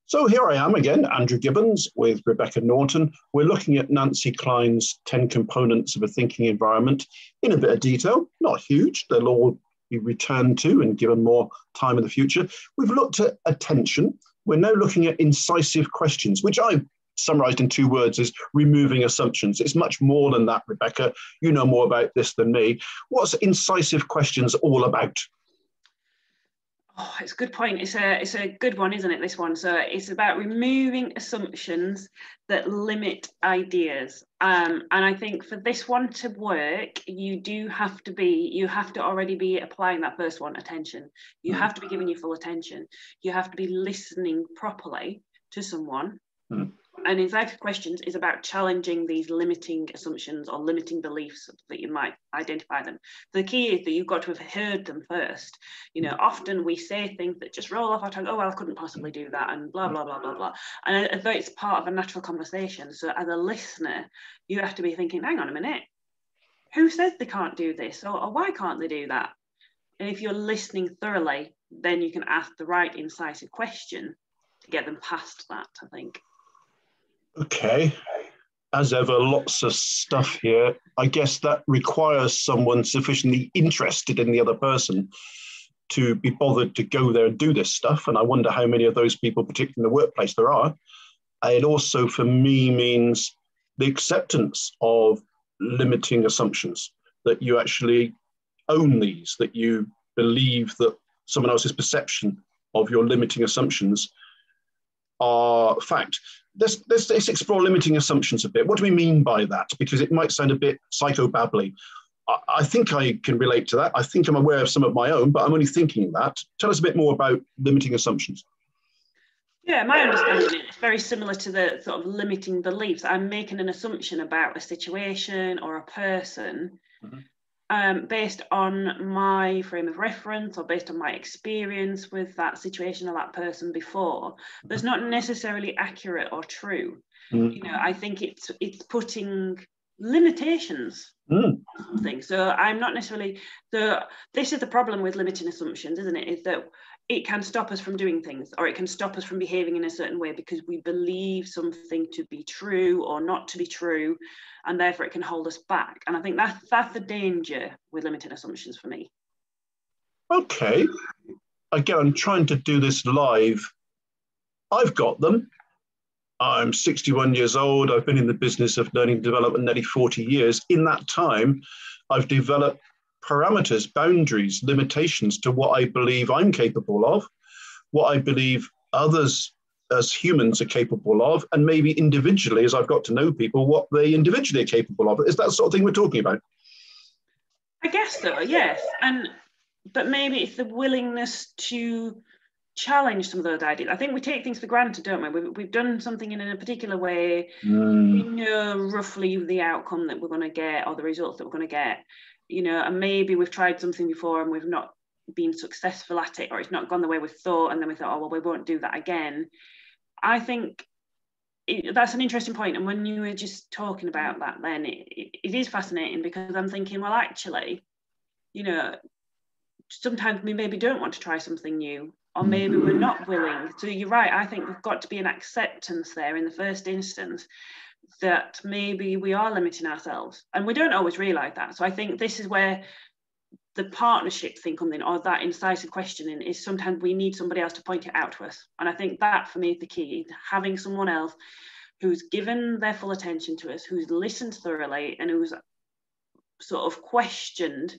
So here I am again, Andrew Gibbons with Rebecca Norton. We're looking at Nancy Kline's 10 components of a thinking environment in a bit of detail, not huge. They'll all be returned to and given more time in the future. We've looked at attention. We're now looking at incisive questions, which I summarized in 2 words as removing assumptions. It's much more than that, Rebecca. You know more about this than me. What's incisive questions all about? Oh, it's a good point. It's a good one, isn't it, this one? So it's about removing assumptions that limit ideas. And I think for this one to work, you have to already be applying that first one, attention. You have to be giving your full attention. You have to be listening properly to someone. And incisive questions is about challenging these limiting assumptions or limiting beliefs that you might identify them. The key is that you've got to have heard them first. You know, often we say things that just roll off our tongue. Oh, well, I couldn't possibly do that, and blah, blah, blah, blah, blah. And although it's part of a natural conversation, so as a listener, you have to be thinking, hang on a minute, who says they can't do this? Or why can't they do that? And if you're listening thoroughly, then you can ask the right incisive question to get them past that, I think. Okay, as ever, lots of stuff here. I guess that requires someone sufficiently interested in the other person to be bothered to go there and do this stuff. And I wonder how many of those people, particularly in the workplace, there are. It also, for me, means the acceptance of limiting assumptions, that you actually own these, that you believe that someone else's perception of your limiting assumptions are fact. Let's explore limiting assumptions a bit. What do we mean by that? Because it might sound a bit psychobabbly. I think I can relate to that. I think I'm aware of some of my own, but I'm only thinking that. Tell us a bit more about limiting assumptions. Yeah, my understanding is very similar to the sort of limiting beliefs. I'm making an assumption about a situation or a person based on my frame of reference or based on my experience with that situation or that person before. That's not necessarily accurate or true. You know, I think it's putting limitations on something. So I'm not necessarily this is the problem with limiting assumptions, isn't it? Is that it can stop us from doing things, or it can stop us from behaving in a certain way because we believe something to be true or not to be true, and therefore it can hold us back. And I think that's the danger with limiting assumptions for me. Okay. Again, I'm trying to do this live. I've got them. I'm 61 years old. I've been in the business of learning and development nearly 40 years. In that time, I've developed parameters, boundaries, limitations to what I believe I'm capable of, what I believe others as humans are capable of, and maybe individually, as I've got to know people, what they individually are capable of. Is that sort of thing we're talking about? I guess so, yes. But maybe it's the willingness to challenge some of those ideas. I think we take things for granted, don't we? We've done something in a particular way. We know roughly the outcome that we're going to get or the results that we're going to get. You know, and maybe we've tried something before and we've not been successful at it, or it's not gone the way we thought, and then we thought, oh, well, we won't do that again. I think that's an interesting point. And when you were just talking about that, then it is fascinating, because I'm thinking, well, actually, you know, sometimes we maybe don't want to try something new, or maybe we're not willing. So you're right. I think there's got to be an acceptance there in the first instance that maybe we are limiting ourselves, and we don't always realize that. So I think this is where the partnership thing comes in, or that incisive questioning, is sometimes we need somebody else to point it out to us. And I think that for me is the key, having someone else who's given their full attention to us, who's listened thoroughly, and who's sort of questioned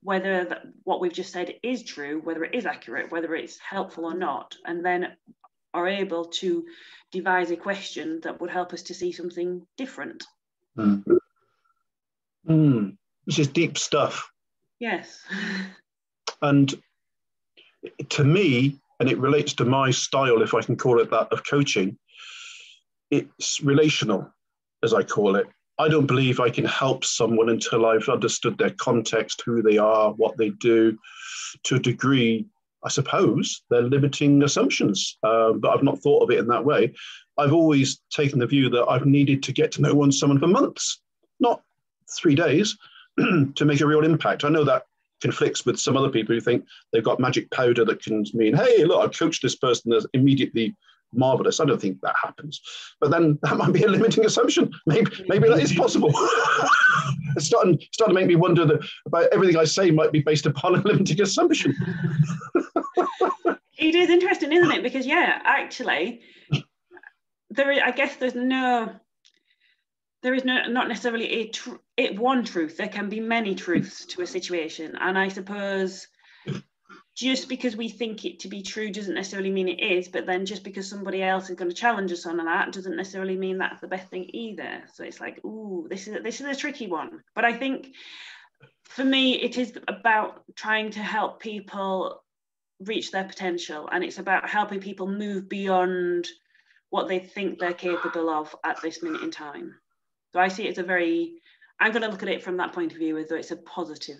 whether what we've just said is true, whether it is accurate, whether it's helpful or not, and then are able to devise a question that would help us to see something different. This is deep stuff. Yes. And to me, and it relates to my style, if I can call it that, of coaching, it's relational, as I call it. I don't believe I can help someone until I've understood their context, who they are, what they do. To a degree, I suppose, they're limiting assumptions, but I've not thought of it in that way. I've always taken the view that I've needed to get to know someone for months, not 3 days, to make a real impact. I know that conflicts with some other people who think they've got magic powder that can mean, hey, look, I've coached this person, that immediately marvelous. I don't think that happens. But then that might be a limiting assumption. Maybe that is possible. It's starting to make me wonder about everything I say might be based upon a limiting assumption. It is interesting, isn't it? Because actually, I guess there is not necessarily one truth. There can be many truths to a situation, and I suppose just because we think it to be true doesn't necessarily mean it is, but then just because somebody else is going to challenge us on that doesn't necessarily mean that's the best thing either. So it's like, ooh, this is a tricky one. But I think for me, it is about trying to help people reach their potential, and it's about helping people move beyond what they think they're capable of at this minute in time. So I see it as I'm going to look at it from that point of view as though it's a positive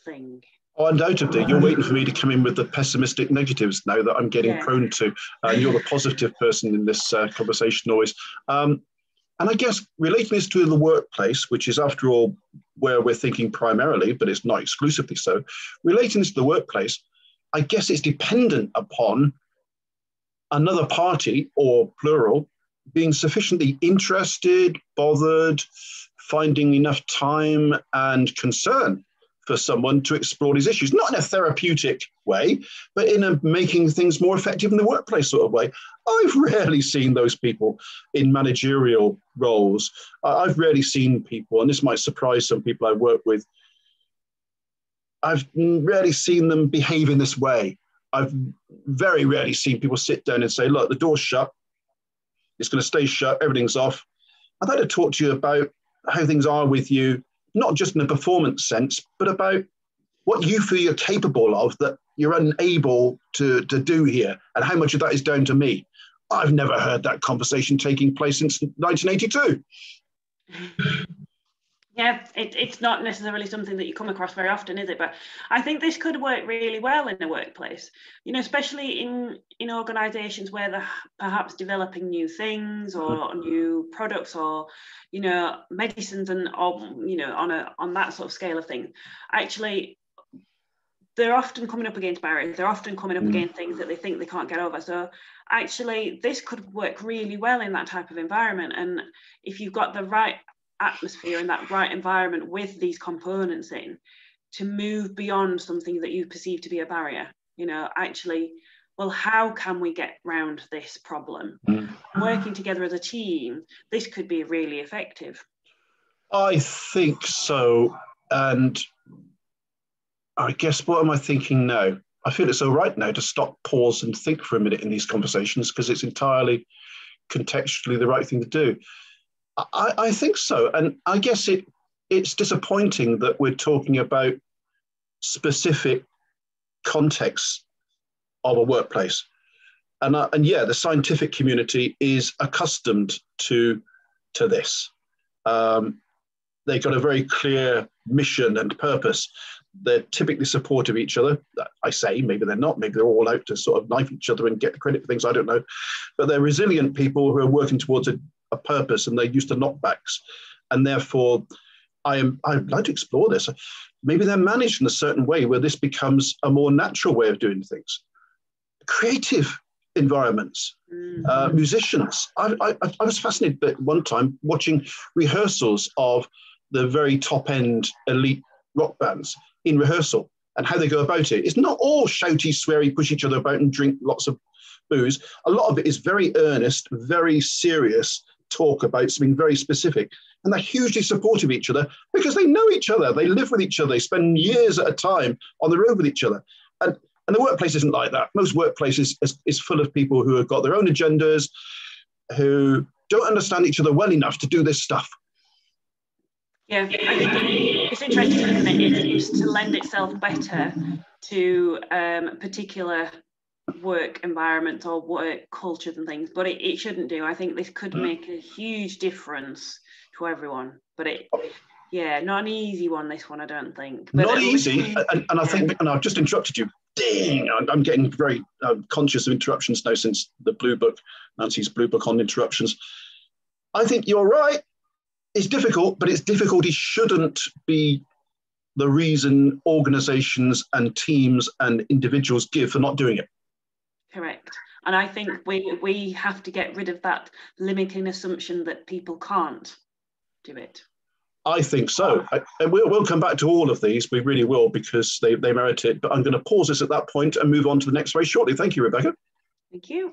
thing. Oh, undoubtedly. You're waiting for me to come in with the pessimistic negatives now that I'm getting prone to. And you're the positive person in this conversation always. And I guess relating this to the workplace, which is after all where we're thinking primarily, but it's not exclusively so, relating this to the workplace, I guess it's dependent upon another party, or plural, being sufficiently interested, bothered, finding enough time and concern for someone to explore these issues, not in a therapeutic way, but in a making things more effective in the workplace sort of way. I've rarely seen those people in managerial roles. I've rarely seen people, and this might surprise some people I work with, I've rarely seen them behave in this way. I've very rarely seen people sit down and say, look, the door's shut, it's going to stay shut, everything's off. I'd like to talk to you about how things are with you, not just in a performance sense, but about what you feel you're capable of that you're unable to do here, and how much of that is down to me. I've never heard that conversation taking place since 1982. Yeah, it's not necessarily something that you come across very often, is it? But I think this could work really well in a workplace, especially in organizations where they're perhaps developing new things or new products or, medicines and, on that sort of scale of things. Actually, they're often coming up against barriers. They're often coming up against things that they think they can't get over. So actually, this could work really well in that type of environment. And if you've got the right atmosphere and that right environment with these components in, to move beyond something that you perceive to be a barrier, actually, well, how can we get around this problem? Working together as a team, this could be really effective. I think so. And I guess, what am I thinking now? I feel it's all right now to stop, pause and think for a minute in these conversations, because it's entirely contextually the right thing to do. I think so. And I guess it's disappointing that we're talking about specific contexts of a workplace. And yeah, the scientific community is accustomed to this. They've got a very clear mission and purpose. They're typically supportive of each other. I say, maybe they're not. Maybe they're all out to sort of knife each other and get the credit for things. I don't know. But they're resilient people who are working towards a purpose, and they're used to knockbacks. And therefore, I'd like to explore this. Maybe they're managed in a certain way where this becomes a more natural way of doing things. Creative environments, musicians. I was fascinated at one time watching rehearsals of the very top-end elite rock bands in rehearsal and how they go about it. It's not all shouty, sweary, push each other about and drink lots of booze. A lot of it is very earnest, very serious talk about something very specific. And they're hugely supportive of each other because they know each other. They live with each other. They spend years at a time on the road with each other. And the workplace isn't like that. Most workplaces is full of people who have got their own agendas, who don't understand each other well enough to do this stuff. Yeah, I think it's interesting, isn't it? It used to lend itself better to particular work environments or work cultures and things, but it shouldn't do. I think this could make a huge difference to everyone, but not an easy one, this one, I don't think. But not easy, and I think, and I've just interrupted you. Dang, I'm getting very conscious of interruptions now since the Blue Book, Nancy's Blue Book on interruptions. I think you're right. It's difficult, but its difficulty shouldn't be the reason organizations and teams and individuals give for not doing it. Correct. And I think we have to get rid of that limiting assumption that people can't do it. I think so. And we'll come back to all of these. We really will, because they merit it. But I'm going to pause this at that point and move on to the next very shortly. Thank you, Rebecca. Thank you.